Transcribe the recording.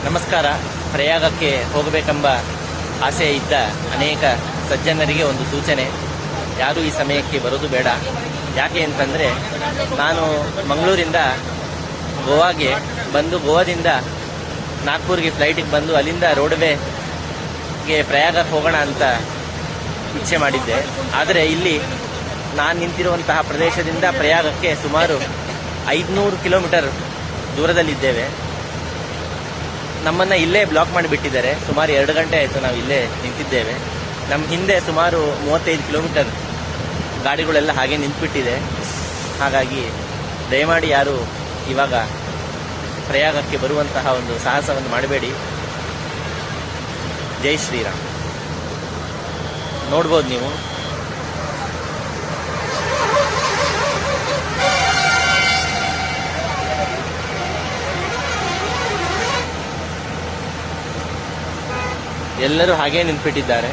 ನಮಸ್ಕಾರ. ಪ್ರಯಾಗಕ್ಕೆ ಹೋಗಬೇಕೆಂಬ ಆಸೆ ಇದ್ದ ಅನೇಕ ಸಜ್ಜನರಿಗೆ ಒಂದು ಸೂಚನೆ: ಯಾರೂ ಈ ಸಮಯಕ್ಕೆ ಬರೋದು ಬೇಡ. ಯಾಕೆ ಅಂತಂದರೆ, ನಾನು ಮಂಗಳೂರಿಂದ ಗೋವಾಗೆ ಬಂದು, ಗೋವಾದಿಂದ ನಾಗ್ಪುರ್ಗೆ ಫ್ಲೈಟಿಗೆ ಬಂದು, ಅಲ್ಲಿಂದ ರೋಡ್ವೇಗೆ ಪ್ರಯಾಗಕ್ಕೆ ಹೋಗೋಣ ಅಂತ ಇಚ್ಛೆ ಮಾಡಿದ್ದೆ. ಆದರೆ ಇಲ್ಲಿ ನಾನು ನಿಂತಿರುವಂತಹ ಪ್ರದೇಶದಿಂದ ಪ್ರಯಾಗಕ್ಕೆ ಸುಮಾರು 500 ಕಿಲೋಮೀಟರ್ ದೂರದಲ್ಲಿದ್ದೇವೆ. ನಮ್ಮನ್ನು ಇಲ್ಲೇ ಬ್ಲಾಕ್ ಮಾಡಿಬಿಟ್ಟಿದ್ದಾರೆ. ಸುಮಾರು 2 ಗಂಟೆ ಆಯಿತು ನಾವು ಇಲ್ಲೇ ನಿಂತಿದ್ದೇವೆ. ನಮ್ಮ ಹಿಂದೆ ಸುಮಾರು 35 ಕಿಲೋಮೀಟರ್ ಗಾಡಿಗಳೆಲ್ಲ ಹಾಗೆ ನಿಂತುಬಿಟ್ಟಿದೆ. ಹಾಗಾಗಿ ದಯಮಾಡಿ ಯಾರು ಇವಾಗ ಪ್ರಯಾಗಕ್ಕೆ ಬರುವಂತಹ ಒಂದು ಸಾಹಸವನ್ನು ಮಾಡಬೇಡಿ. ಜೈ ಶ್ರೀರಾಮ್. ನೋಡ್ಬೋದು ನೀವು. ಎಲ್ಲರೂ ಹಾಗೇ ನಿಂತುಬಿಟ್ಟಿದ್ದಾರೆ.